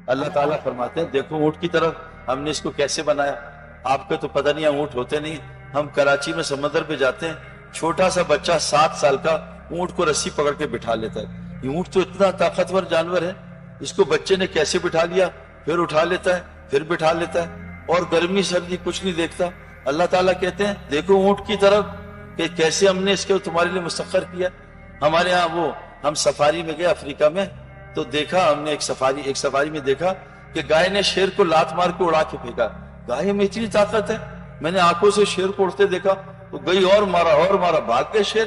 اللہ تعالیٰ فرماتے ہیں دیکھو اونٹ کی طرف ہم نے اس کو کیسے بنایا. آپ کو تو پتہ نہیں اونٹ ہوتے نہیں. ہم کراچی میں سمندر پہ جاتے ہیں, چھوٹا سا بچہ 7 سال کا اونٹ کو رسی پکڑ کے بٹھا لیتا ہے. یہ اونٹ تو اتنا طاقتور جانور ہے, اس کو بچے نے کیسے بٹھا لیا, پھر اٹھا لیتا ہے, پھر بٹھا لیتا ہے, اور گرمی سردی کچھ نہیں دیکھتا. اللہ تعالیٰ کہتے ہیں دیکھو اونٹ کی طرف کہ کیسے ہم نے اس کو تمہارے لیے مسخر کیا. ہمارے ہاں ہم سفاری میں گئے افریقہ میں, تو دیکھا ہم نے ایک سفاری میں دیکھا کہ گائے نے شیر کو لات مار کے اڑا کے پھینکا. گائے میں اتنی طاقت ہے, میں نے آنکھوں سے شیر کو اڑتے دیکھا تو گئی اور مارا بھاگ گئے شیر.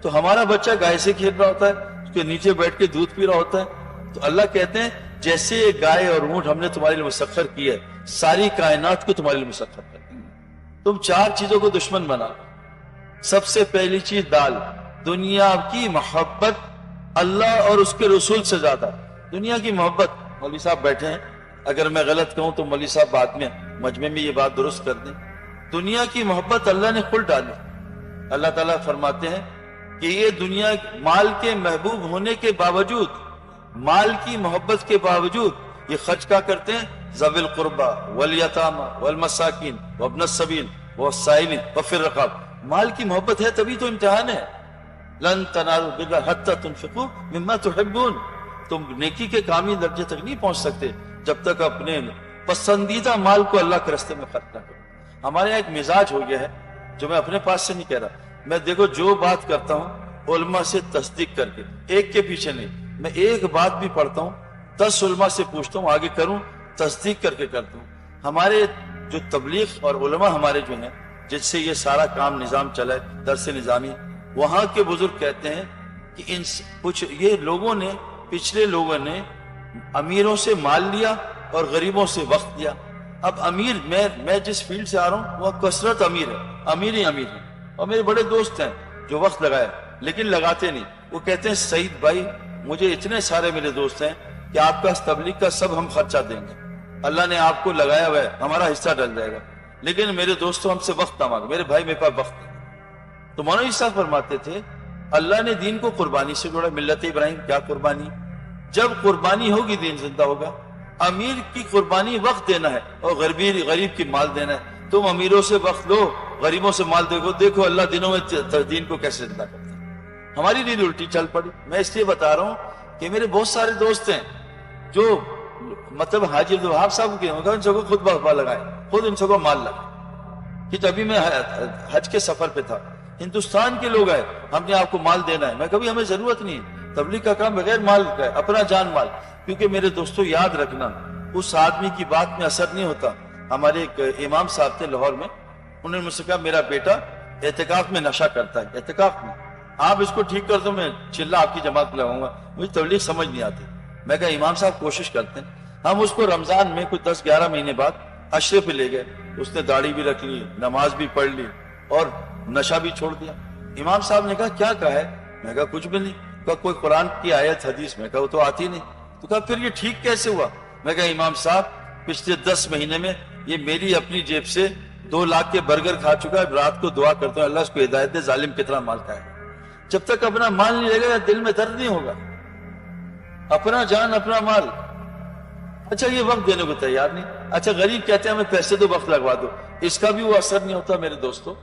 تو ہمارا بچہ گائے سے کھیل رہا ہوتا ہے, اس کے نیچے بیٹھ کے دودھ پی رہا ہوتا ہے. تو اللہ کہتے ہیں جیسے گائے اور اونٹ ہم نے تمہارے لیے مسخر کی ہے, ساری کائنات کو تمہارے لیے مسخر کر دی. تم 4 چیزوں کو دشمن بنا. سب سے پہلی چیز دال, دنیا کی محبت اللہ اور اس کے رسول سے زیادہ. دنیا کی محبت, مولوی صاحب بیٹھے ہیں, اگر میں غلط کہوں تو مولوی صاحب بعد میں مجمع میں یہ بات درست کر دیں. دنیا کی محبت اللہ نے کھل ڈالی. اللہ تعالیٰ فرماتے ہیں کہ یہ دنیا مال کے محبوب ہونے کے باوجود, مال کی محبت کے باوجود یہ خرچ کا کرتے ہیں ذوی القربى والیتامى والمساکین وابن السبیل والسائلین وفی الرقاب. مال کی محبت ہے تبھی تو امتحان ہے. لن تنالوا البر حتى تنفقوا مما تحبون. تم نیکی کے کامل درجے تک نہیں پہنچ سکتے جب تک اپنے پسندیدہ مال کو اللہ کے راستے میں خرچ نہ کرو. ہمارے یہاں ایک مزاج ہو گیا ہے جو میں اپنے پاس سے نہیں کہہ رہا. میں دیکھو جو بات کرتا ہوں علماء سے تصدیق کر کے, ایک کے پیچھے نہیں. میں ایک بات بھی پڑھتا ہوں 10 علماء سے پوچھتا ہوں, آگے کروں تصدیق کر کے کرتا ہوں. ہمارے جو تبلیغ اور علماء ہمارے جو ہیں جس سے یہ سارا کام نظام چلا ہے, درس نظامی, وہاں کے بزرگ کہتے ہیں کہ کچھ یہ لوگوں نے, پچھلے لوگوں نے امیروں سے مال لیا اور غریبوں سے وقت لیا. اب امیر, میں جس فیلڈ سے آ رہا ہوں وہ کثرت امیر ہے, امیر ہی امیر ہے. اور میرے بڑے دوست ہیں جو وقت لگائے لیکن لگاتے نہیں. وہ کہتے ہیں سعید بھائی مجھے اتنے سارے میرے دوست ہیں کہ آپ کا تبلیغ کا سب ہم خرچہ دیں گے, اللہ نے آپ کو لگایا ہوا ہے, ہمارا حصہ ڈل جائے گا, لیکن میرے دوستوں ہم سے وقت نہ مانگو. میرے بھائی میرے پاس وقت نہیں. تو مولوی صاحب فرماتے تھے اللہ نے دین کو قربانی سے جوڑا. ملت ابراہیم کیا قربانی, جب قربانی ہوگی دین زندہ ہوگا. امیر کی قربانی وقت دینا ہے اور غریب کی مال دینا ہے. تم امیروں سے وقت لو, غریبوں سے مال دیکھو اللہ دنوں میں دین کو کیسے زندہ کرتا ہے. ہماری دین الٹی چل پڑی. میں اس لیے بتا رہا ہوں کہ میرے بہت سارے دوست ہیں جو مطلب حاجی عبدالوہاب صاحب کے ان سب کو خود بخبا لگائے, خود ان سب کو مال لگائے. کہ ابھی میں حج کے سفر پہ تھا, ہندوستان کے لوگ آئے, ہم نے آپ کو مال دینا ہے. میں کبھی ہمیں ضرورت نہیں ہے, تبلیغ کا کام بغیر مال کا ہے, اپنا جان مال. کیونکہ میرے دوستوں یاد رکھنا اس آدمی کی بات میں اثر نہیں ہوتا. ہمارے ایک امام صاحب تھے لاہور میں, انہوں نے مجھ سے کہا میرا بیٹا اعتکاف میں نشہ کرتا ہے, اعتکاف میں آپ اس کو ٹھیک کر دو, میں چلہ آپ کی جماعت لگاؤں گا, مجھے تبلیغ سمجھ نہیں آتی. میں کہا امام صاحب کوشش کرتے ہیں. ہم اس کو رمضان میں کچھ 10-11 مہینے بعد عشرے پہ لے گئے. اس نے داڑھی بھی رکھ لی, نماز بھی پڑھ لی اور نشہ بھی چھوڑ دیا. امام صاحب نے کہا کیا کہا ہے, میں کہا کچھ بھی نہیں. کہا کوئی قرآن کی آیت حدیث, میں کہا وہ تو آتی نہیں. تو کہا پھر یہ ٹھیک کیسے ہوا. میں کہا امام صاحب پچھلے 10 مہینے میں یہ میری اپنی جیب سے 2 لاکھ کے برگر کھا چکا ہے. رات کو دعا کرتا ہوں اللہ اس کو ہدایت دے, ظالم کتنا مال کھائے. جب تک اپنا مال نہیں لگے گا دل میں درد نہیں ہوگا. اپنا جان اپنا مال. اچھا یہ وقت دینے کو تیار نہیں. اچھا غریب کہتے ہیں ہمیں پیسے دو وقت لگوا دو, اس کا بھی وہ اثر نہیں ہوتا میرے دوستوں.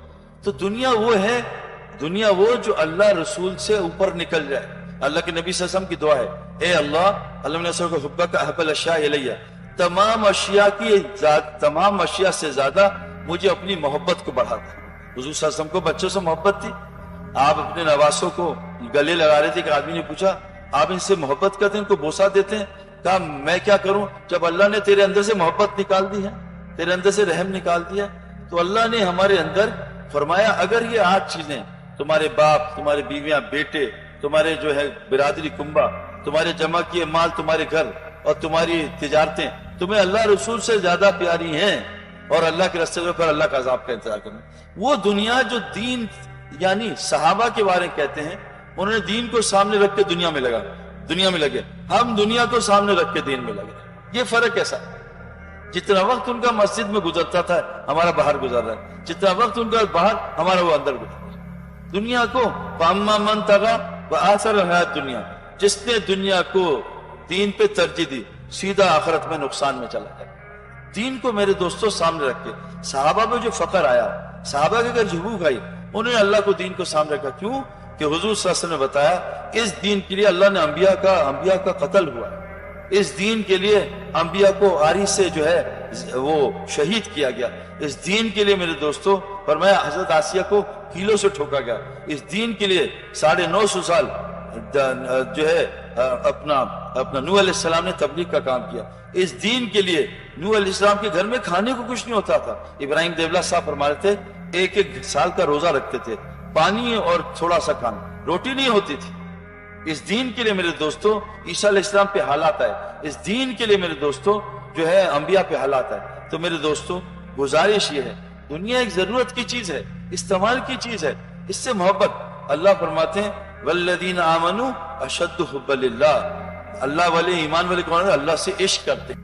تو دنیا وہ ہے, دنیا وہ جو اللہ رسول سے اوپر نکل جائے. اللہ کے نبی صلی اللہ علیہ وسلم کی دعا ہے, اے اللہ علم نصر کو حبہ کا احب الاشیاء الیہ, تمام اشیاء سے زیادہ مجھے اپنی محبت کو بڑھا دے. حضور صلی اللہ علیہ وسلم کو بچوں سے محبت تھی. آپ اپنے نواسوں کو گلے لگا رہے تھے کہ آدمی نے پوچھا آپ ان سے محبت کرتے ہیں, ان کو بوسہ دیتے ہیں. کہا میں کیا کروں جب اللہ نے تیرے اندر سے محبت نکال دی ہے, تیرے اندر سے رحم نکال دیا. تو اللہ نے ہمارے اندر فرمایا اگر یہ 8 چیزیں, تمہارے باپ, تمہارے بیویاں, بیٹے, تمہارے جو ہے برادری کنبہ, تمہارے جمع کیے مال, تمہارے گھر اور تمہاری تجارتیں تمہیں اللہ رسول سے زیادہ پیاری ہیں اور اللہ کے راستے میں پھر اللہ کا عذاب کا انتظار کرنا. وہ دنیا جو دین یعنی صحابہ کے بارے میں کہتے ہیں انہوں نے دین کو سامنے رکھ کے دنیا میں لگے. ہم دنیا کو سامنے رکھ کے دین میں لگے. یہ فرق کیسا, جتنا وقت ان کا مسجد میں گزرتا تھا ہمارا باہر گزر رہا ہے, جتنا وقت ان کا باہر ہمارا وہ اندر گزر رہا ہے. دنیا کو فاما من طغى وآثر الحیات دنیا, جس نے دنیا کو دین پہ ترجیح دی سیدھا آخرت میں نقصان میں چلا جائے. دین کو میرے دوستوں سامنے رکھ کے صحابہ میں جو فقر آیا, صحابہ کے گھر جو بھوک آئی, انہوں نے اللہ کو دین کو سامنے رکھا. کیوں کہ حضور صلی اللہ علیہ وسلم نے بتایا اس دین کے لیے اللہ نے انبیاء کا قتل ہوا, اس دین کے لیے انبیاء کو آری سے جو ہے وہ شہید کیا گیا, اس دین کے لیے میرے دوستوں فرمایا حضرت آسیہ کو کیلوں سے ٹھوکا گیا, اس دین کے لیے 950 سال جو ہے اپنا نوح علیہ السلام نے تبلیغ کا کام کیا. اس دین کے لیے نوح علیہ السلام کے گھر میں کھانے کو کچھ نہیں ہوتا تھا. ابراہیم دیولا صاحب فرما رہے تھے ایک سال کا روزہ رکھتے تھے, پانی اور تھوڑا سا کھانا, روٹی نہیں ہوتی تھی. اس دین کے لیے میرے دوستوں عیسیٰ علیہ السلام پہ حالات آئے, اس دین کے لیے میرے دوستوں جو ہے انبیاء پہ حالات آئے. تو میرے دوستوں گزارش یہ ہے, دنیا ایک ضرورت کی چیز ہے, استعمال کی چیز ہے, اس سے محبت. اللہ فرماتے ہیں والذین آمنوا اشد حبا للہ, اللہ والے ایمان والے کون ہیں, اللہ سے عشق کرتے ہیں.